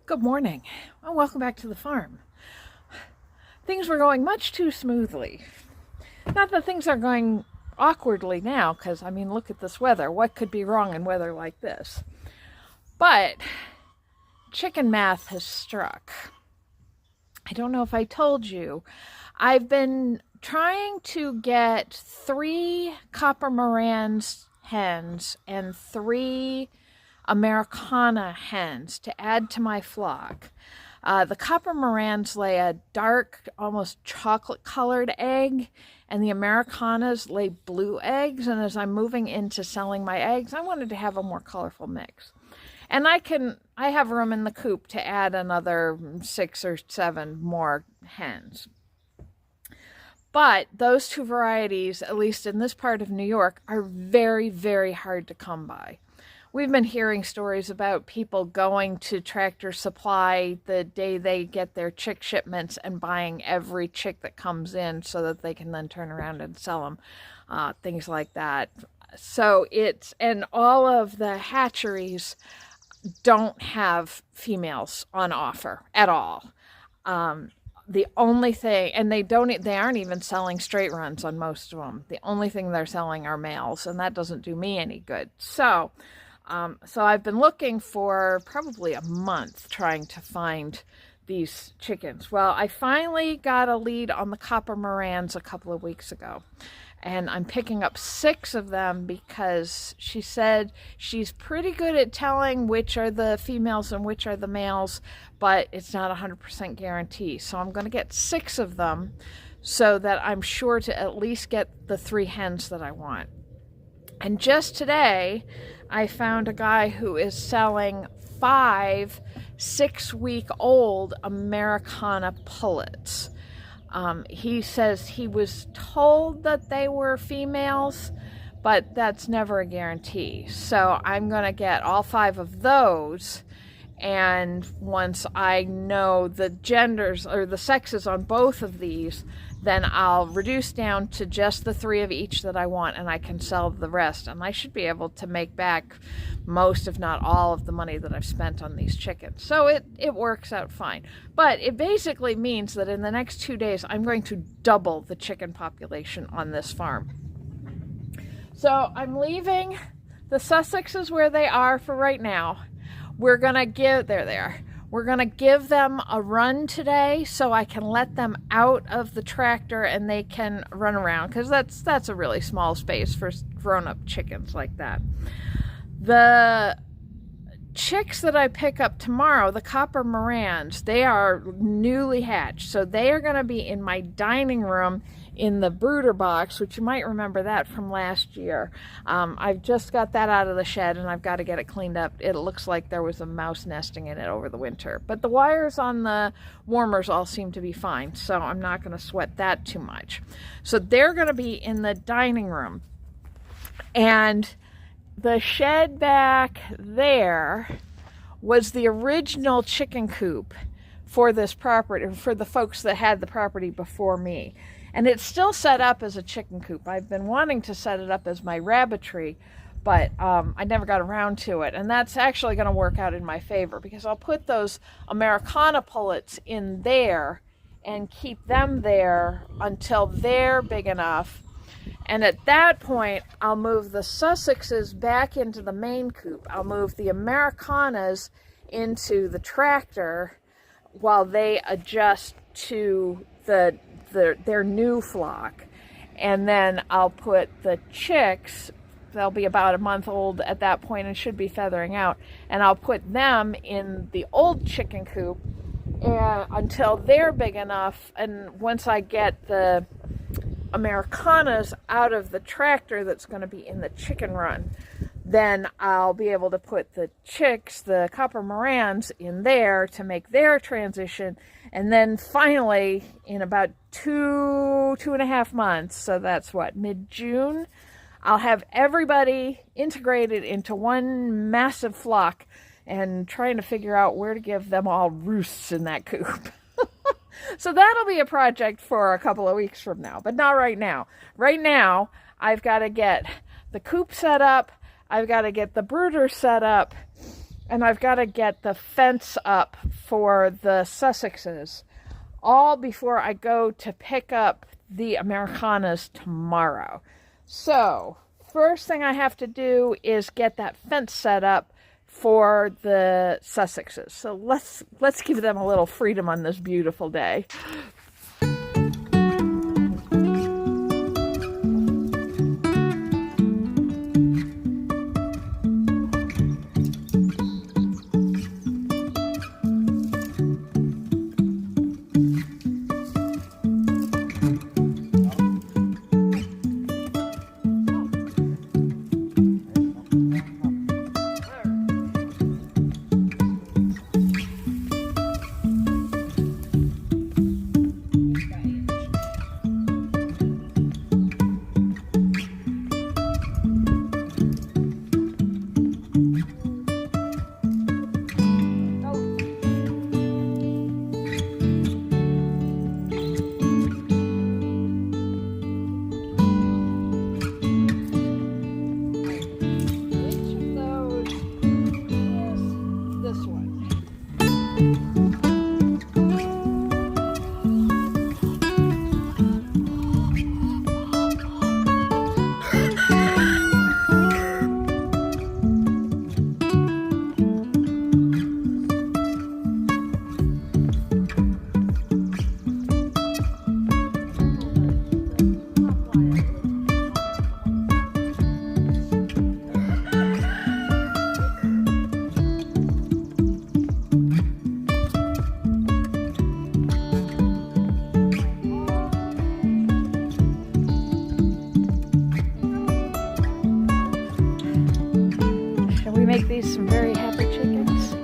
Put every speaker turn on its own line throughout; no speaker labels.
Good morning, and welcome back to the farm. Things were going much too smoothly. Not that things are going awkwardly now, because, look at this weather. What could be wrong in weather like this? But chicken math has struck. I don't know if I told you. I've been trying to get 3 Copper Marans hens and 3 Americana hens to add to my flock. The Copper Marans lay a dark, almost chocolate-colored egg, and the Americanas lay blue eggs. And as I'm moving into selling my eggs, I wanted to have a more colorful mix. And I have room in the coop to add another 6 or 7 more hens. But those 2 varieties, at least in this part of New York, are very, very hard to come by. We've been hearing stories about people going to Tractor Supply the day they get their chick shipments and buying every chick that comes in so that they can then turn around and sell them, things like that. So and all of the hatcheries don't have females on offer at all. The only thing, and they aren't even selling straight runs on most of them. The only thing they're selling are males, and that doesn't do me any good. So I've been looking for probably a month trying to find these chickens. Well, I finally got a lead on the Copper Marans a couple of weeks ago. And I'm picking up 6 of them because she said she's pretty good at telling which are the females and which are the males, but it's not 100% guarantee. So I'm going to get 6 of them so that I'm sure to at least get the 3 hens that I want. And just today, I found a guy who is selling 5 6-week-old Americana pullets. He says he was told that they were females, but that's never a guarantee. So I'm going to get all 5 of those, and once I know the genders or the sexes on both of these, then I'll reduce down to just the 3 of each that I want, and I can sell the rest. And I should be able to make back most, if not all, of the money that I've spent on these chickens. So it works out fine. But it basically means that in the next 2 days, I'm going to double the chicken population on this farm. So I'm leaving the Sussexes where they are for right now. We're going to give, there they are. We're going to give them a run today so I can let them out of the tractor and they can run around, because that's a really small space for grown-up chickens like that. The chicks that I pick up tomorrow, the Copper Marans, they are newly hatched, so they are going to be in my dining room in the brooder box, which you might remember that from last year. I've just got that out of the shed and I've got to get it cleaned up. It looks like there was a mouse nesting in it over the winter, but the wires on the warmers all seem to be fine, so I'm not going to sweat that too much. So they're going to be in the dining room, and the shed back there was the original chicken coop for this property, for the folks that had the property before me. And it's still set up as a chicken coop. I've been wanting to set it up as my rabbitry, but I never got around to it. And that's actually going to work out in my favor, because I'll put those Americana pullets in there and keep them there until they're big enough. And at that point, I'll move the Sussexes back into the main coop. I'll move the Americanas into the tractor while they adjust to their new flock. And then I'll put the chicks, they'll be about a month old at that point and should be feathering out, and I'll put them in the old chicken coop until they're big enough. And once I get the Americanas out of the tractor that's going to be in the chicken run, then I'll be able to put the chicks, the Copper Marans, in there to make their transition. And then finally, in about 2.5 months, so that's what, mid-June, I'll have everybody integrated into one massive flock, and trying to figure out where to give them all roosts in that coop. So that'll be a project for a couple of weeks from now, but not right now. Right now, I've got to get the coop set up, I've got to get the brooder set up, and I've got to get the fence up for the Sussexes all before I go to pick up the Americanas tomorrow. So first thing I have to do is get that fence set up for the Sussexes. So let's give them a little freedom on this beautiful day. Make these some very happy chickens.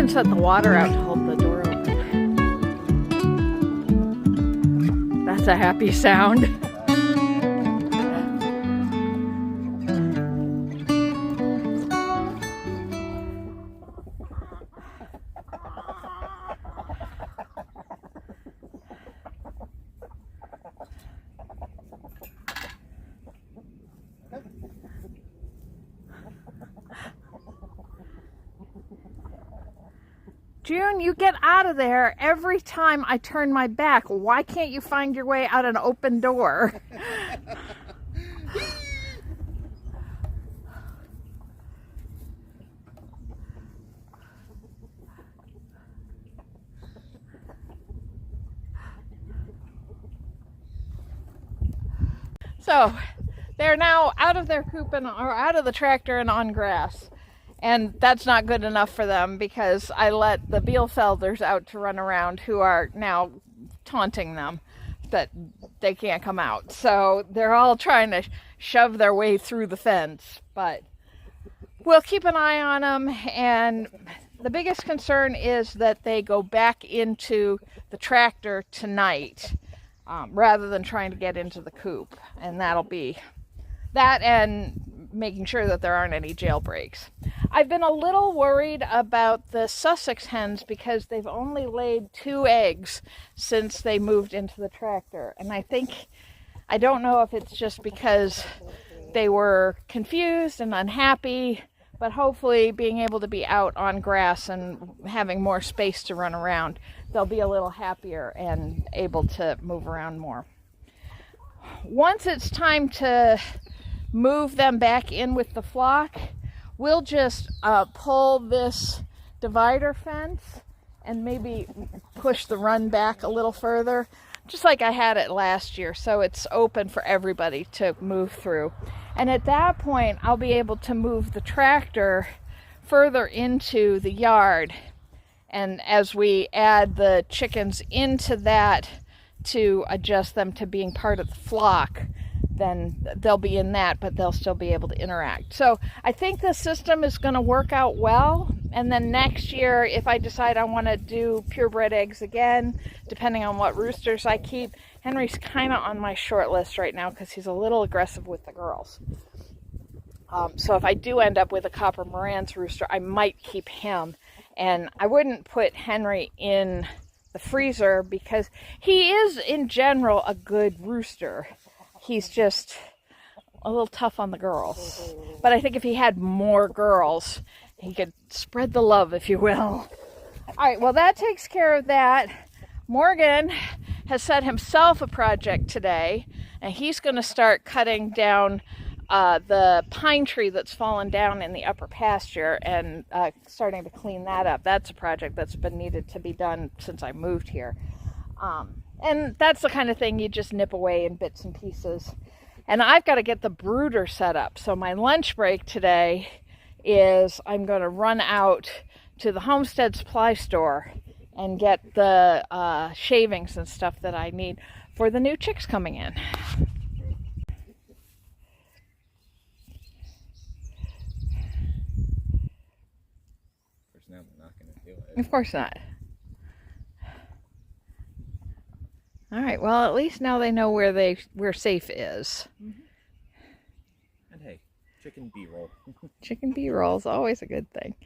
Set the water out to hold the door open. That's a happy sound. June, you get out of there every time I turn my back. Why can't you find your way out an open door? So they're now out of their coop or out of the tractor and on grass. And that's not good enough for them because I let the Bielefelders out to run around who are now taunting them that they can't come out. So they're all trying to shove their way through the fence, but we'll keep an eye on them. And the biggest concern is that they go back into the tractor tonight rather than trying to get into the coop. And that'll be that, and making sure that there aren't any jailbreaks. I've been a little worried about the Sussex hens because they've only laid 2 eggs since they moved into the tractor. And I don't know if it's just because they were confused and unhappy, but hopefully being able to be out on grass and having more space to run around, they'll be a little happier and able to move around more. Once it's time to move them back in with the flock, we'll just pull this divider fence and maybe push the run back a little further, just like I had it last year, so it's open for everybody to move through. And at that point, I'll be able to move the tractor further into the yard. And as we add the chickens into that to adjust them to being part of the flock, then they'll be in that, but they'll still be able to interact. So I think the system is going to work out well. And then next year, if I decide I want to do purebred eggs again, depending on what roosters I keep, Henry's kind of on my short list right now because he's a little aggressive with the girls. So if I do end up with a Copper Marans rooster, I might keep him. And I wouldn't put Henry in the freezer because he is, in general, a good rooster. He's just a little tough on the girls. But I think if he had more girls, he could spread the love, if you will. All right, well, that takes care of that. Morgan has set himself a project today, and he's going to start cutting down the pine tree that's fallen down in the upper pasture and starting to clean that up. That's a project that's been needed to be done since I moved here. And that's the kind of thing you just nip away in bits and pieces. And I've got to get the brooder set up. So my lunch break today is I'm going to run out to the Homestead Supply Store and get the shavings and stuff that I need for the new chicks coming in.
Now they're not going to do it.
Of course not. All right, well, at least now they know where safe is.
Mm-hmm. And hey, chicken B-roll.
Chicken B-roll is always a good thing.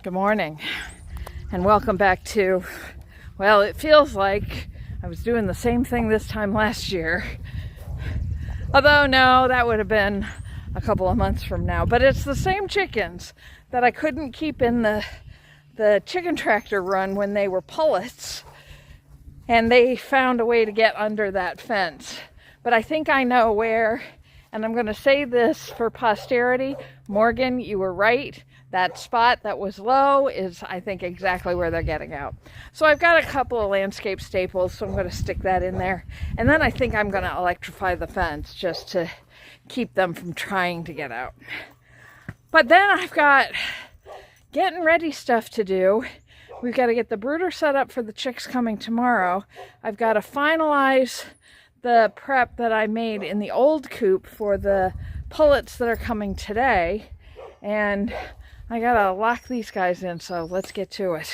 Good morning, and welcome back to, well, it feels like I was doing the same thing this time last year. Although, no, that would have been a couple of months from now. But it's the same chickens that I couldn't keep in the chicken tractor run when they were pullets. And they found a way to get under that fence. But I think I know where, and I'm going to say this for posterity. Morgan, you were right. That spot that was low is, I think, exactly where they're getting out. So I've got a couple of landscape staples, so I'm going to stick that in there. And then I think I'm going to electrify the fence just to keep them from trying to get out. But then I've got getting ready stuff to do. We've got to get the brooder set up for the chicks coming tomorrow. I've got to finalize the prep that I made in the old coop for the pullets that are coming today. And I gotta lock these guys in, so let's get to it.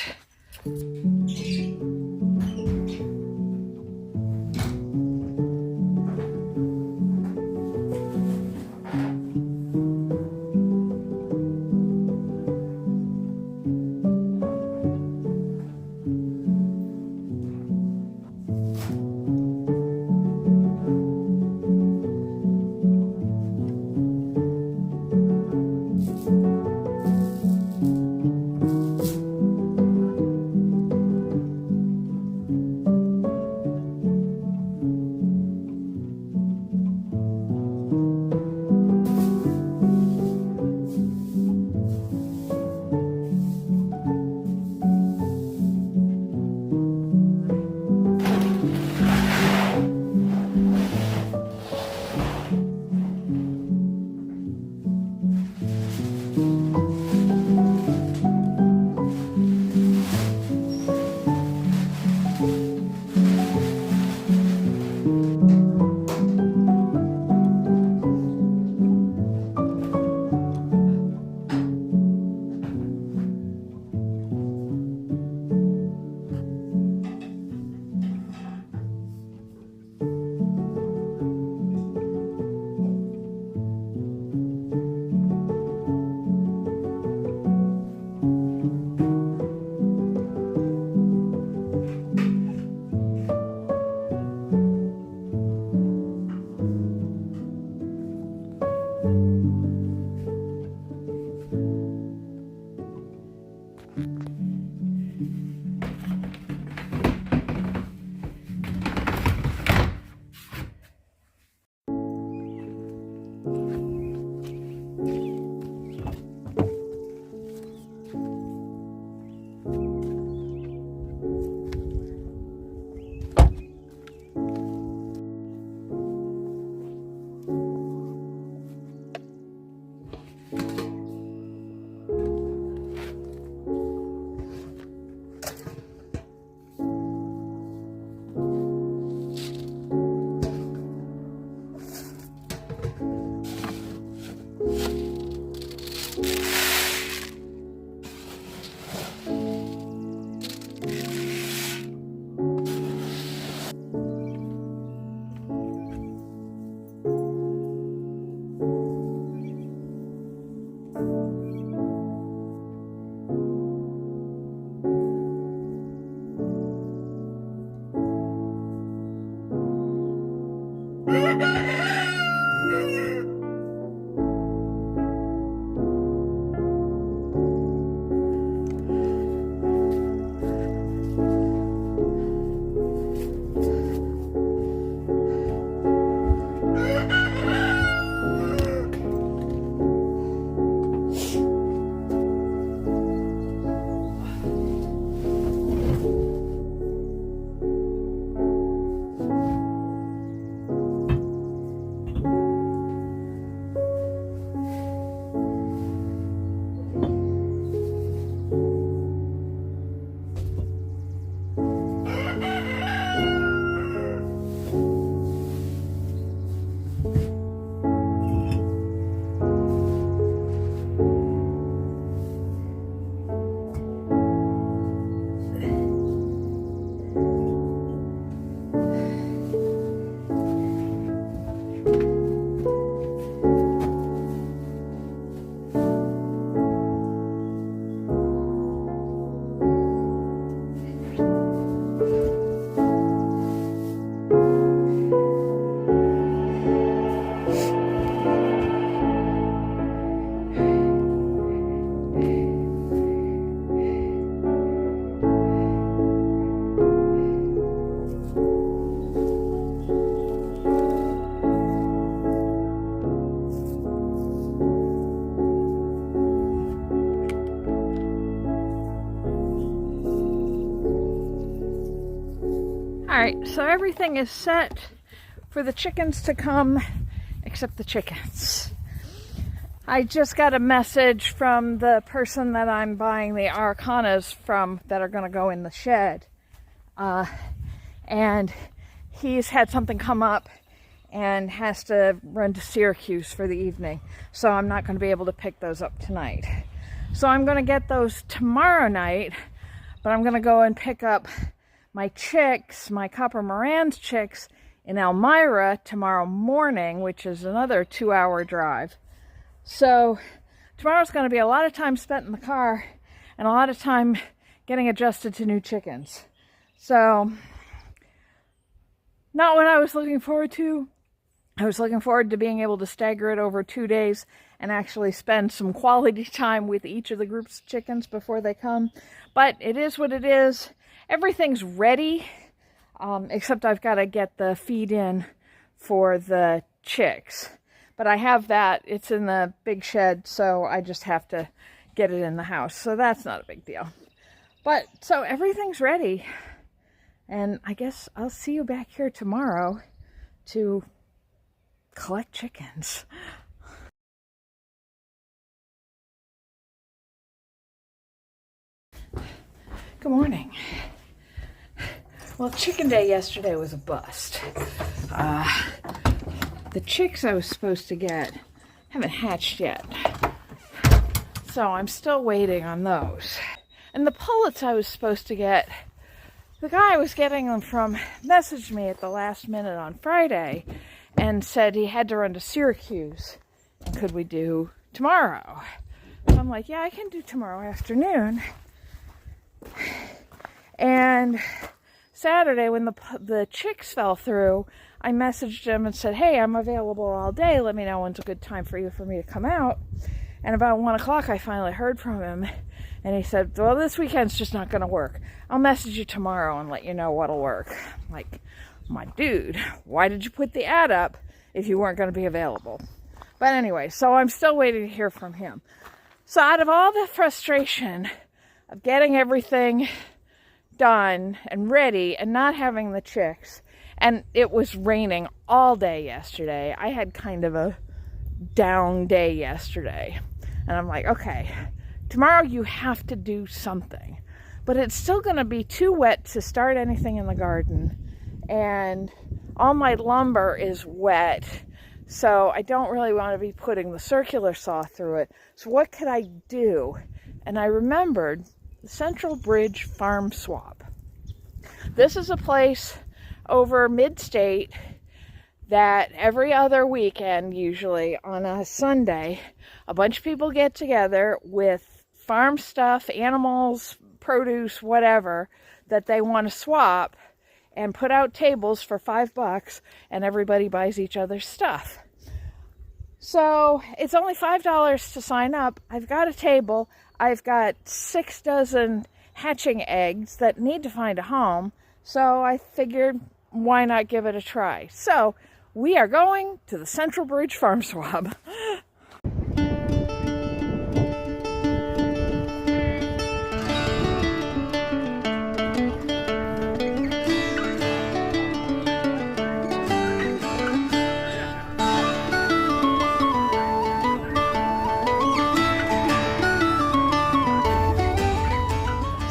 Alright, so everything is set for the chickens to come, except the chickens. I just got a message from the person that I'm buying the Araucanas from that are going to go in the shed. And he's had something come up and has to run to Syracuse for the evening. So I'm not going to be able to pick those up tonight. So I'm going to get those tomorrow night, but I'm going to go and pick up my chicks, my Copper Marans chicks, in Elmira tomorrow morning, which is another 2-hour drive. So tomorrow's going to be a lot of time spent in the car and a lot of time getting adjusted to new chickens. So, not what I was looking forward to. I was looking forward to being able to stagger it over 2 days and actually spend some quality time with each of the groups of chickens before they come. But it is what it is. Everything's ready, except I've got to get the feed in for the chicks. But I have that. It's in the big shed, so I just have to get it in the house. So that's not a big deal. But, so everything's ready. And I guess I'll see you back here tomorrow to collect chickens. Good morning. Well, chicken day yesterday was a bust. The chicks I was supposed to get haven't hatched yet. So I'm still waiting on those. And the pullets I was supposed to get, the guy I was getting them from messaged me at the last minute on Friday and said he had to run to Syracuse. And could we do tomorrow? So I'm like, yeah, I can do tomorrow afternoon. And Saturday, when the chicks fell through, I messaged him and said, hey, I'm available all day. Let me know when's a good time for me to come out. And about 1 o'clock, I finally heard from him. And he said, well, this weekend's just not going to work. I'll message you tomorrow and let you know what'll work. I'm like, my dude, why did you put the ad up if you weren't going to be available? But anyway, so I'm still waiting to hear from him. So out of all the frustration of getting everything done and ready and not having the chicks, and it was raining all day yesterday. I had kind of a down day yesterday. And I'm like, okay, tomorrow you have to do something. But it's still going to be too wet to start anything in the garden. And all my lumber is wet. So I don't really want to be putting the circular saw through it. So what could I do? And I remembered the Central Bridge Farm Swap. This is a place over mid-state that every other weekend, usually on a Sunday, a bunch of people get together with farm stuff, animals, produce, whatever, that they want to swap and put out tables for $5 and everybody buys each other's stuff. So it's only $5 to sign up. I've got a table. I've got 6 dozen hatching eggs that need to find a home. So I figured, why not give it a try? So we are going to the Central Bridge Farm Swap.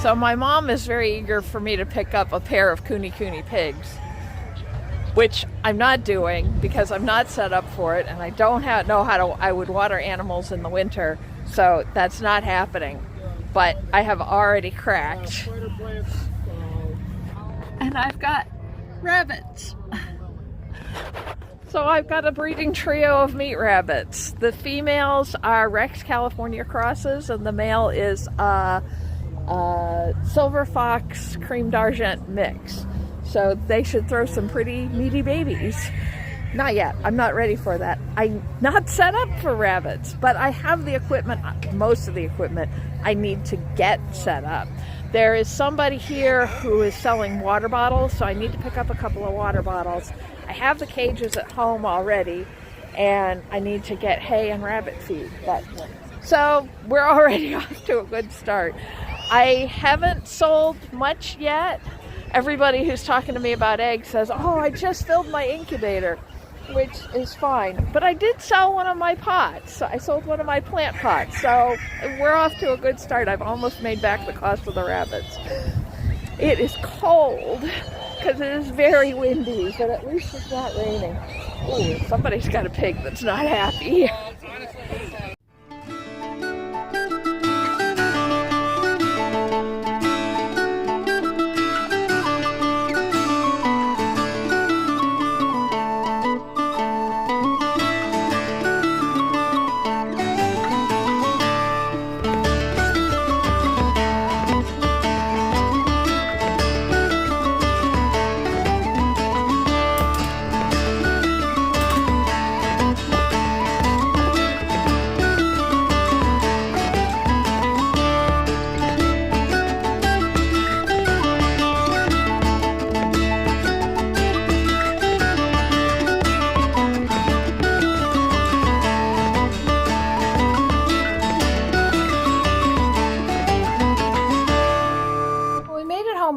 So my mom is very eager for me to pick up a pair of Kune Kune pigs, which I'm not doing because I'm not set up for it, and I don't know how I would water animals in the winter, so that's not happening. But I have already cracked. And I've got rabbits. So I've got a breeding trio of meat rabbits. The females are Rex California crosses, and the male is Silver Fox Cream d'Argent mix. So they should throw some pretty meaty babies. Not yet. I'm not ready for that. I'm not set up for rabbits, but I have the equipment, most of the equipment I need to get set up. There is somebody here who is selling water bottles, so I need to pick up a couple of water bottles. I have the cages at home already, and I need to get hay and rabbit feed. So we're already off to a good start. I haven't sold much yet Everybody who's talking to me about eggs says, oh, I just filled my incubator, which is fine. But I did sell one of my pots. I sold one of my plant pots. So we're off to a good start. I've almost made back the cost of the rabbits. It is cold because it is very windy, but at least it's not raining. Ooh, somebody's got a pig that's not happy.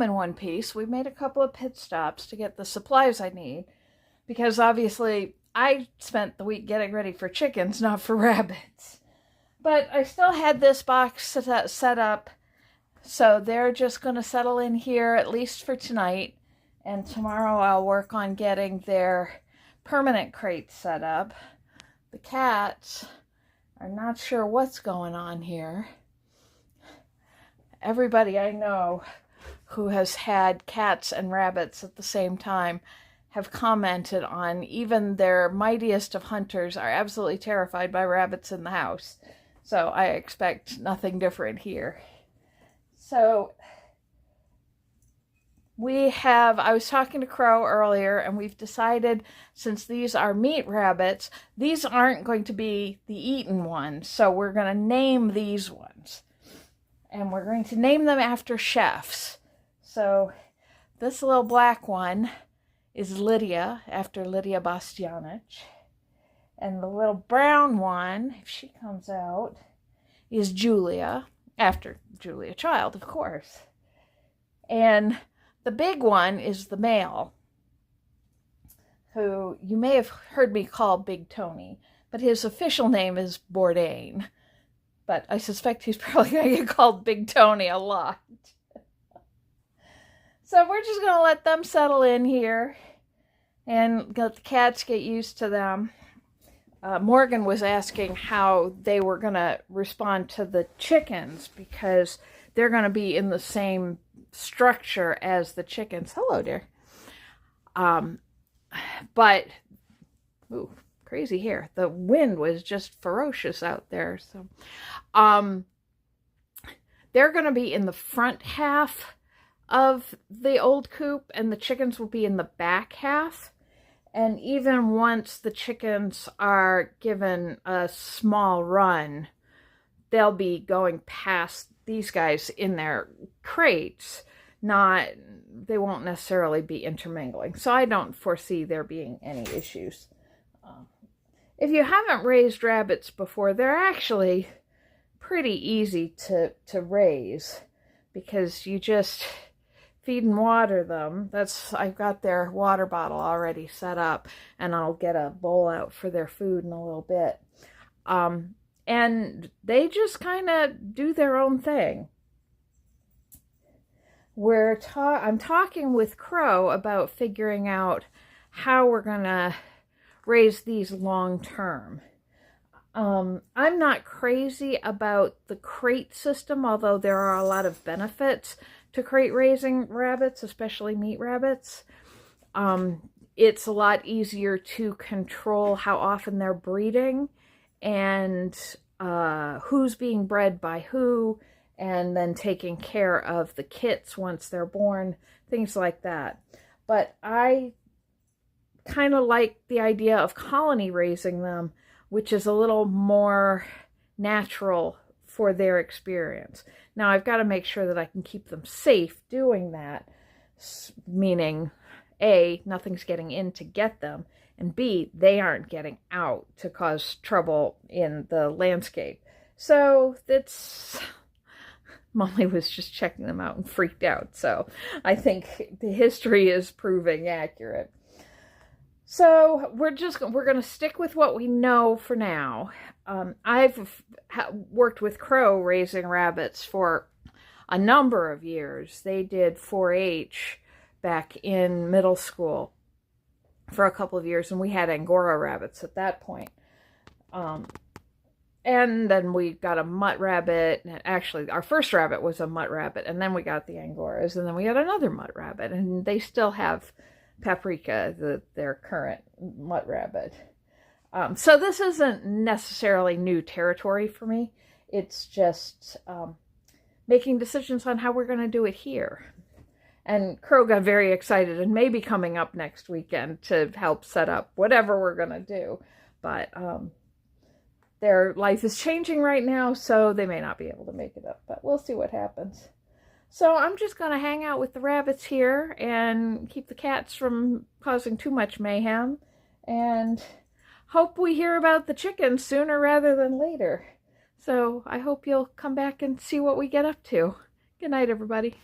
In one piece. We made a couple of pit stops to get the supplies I need, because obviously I spent the week getting ready for chickens, not for rabbits. But I still had this box set up, so they're just going to settle in here at least for tonight, and tomorrow I'll work on getting their permanent crates set up. The cats are not sure what's going on here. Everybody I know who has had cats and rabbits at the same time have commented on even their mightiest of hunters are absolutely terrified by rabbits in the house. So I expect nothing different here. So I was talking to Crow earlier, and we've decided, since these are meat rabbits, these aren't going to be the eaten ones. So we're going to name these ones. And we're going to name them after chefs. So this little black one is Lydia, after Lydia Bastianich. And the little brown one, if she comes out, is Julia, after Julia Child, of course. And the big one is the male, who you may have heard me call Big Tony, but his official name is Bourdain. But I suspect he's probably going to get called Big Tony a lot. So we're just going to let them settle in here and let the cats get used to them. Morgan was asking how they were going to respond to the chickens, because they're going to be in the same structure as the chickens. Hello, dear. But, ooh, crazy here. The wind was just ferocious out there. So, they're going to be in the front half of the old coop, and the chickens will be in the back half. And even once the chickens are given a small run, they'll be going past these guys in their crates. They won't necessarily be intermingling. So I don't foresee there being any issues. If you haven't raised rabbits before, they're actually pretty easy to raise, because you just feed and water them. I've got their water bottle already set up, and I'll get a bowl out for their food in a little bit. And they just kind of do their own thing. I'm talking with Crow about figuring out how we're going to raise these long term. I'm not crazy about the crate system, although there are a lot of benefits to crate raising rabbits, especially meat rabbits. It's a lot easier to control how often they're breeding, and who's being bred by who, and then taking care of the kits once they're born, things like that. But I kind of like the idea of colony raising them, which is a little more natural for their experience. Now, I've got to make sure that I can keep them safe doing that, meaning A, nothing's getting in to get them, and B, they aren't getting out to cause trouble in the landscape. So Molly was just checking them out and freaked out. So I think the history is proving accurate. So we're going to stick with what we know for now. I've worked with Crow raising rabbits for a number of years. They did 4-H back in middle school for a couple of years, and we had Angora rabbits at that point. And then we got a mutt rabbit. Actually, our first rabbit was a mutt rabbit, and then we got the Angoras, and then we had another mutt rabbit, and they still have Paprika, their current mutt rabbit. So this isn't necessarily new territory for me. It's just making decisions on how we're going to do it here. And Crow got very excited and may be coming up next weekend to help set up whatever we're going to do. But their life is changing right now, so they may not be able to make it up. But we'll see what happens. So I'm just going to hang out with the rabbits here and keep the cats from causing too much mayhem. And hope we hear about the chickens sooner rather than later. So I hope you'll come back and see what we get up to. Good night, everybody.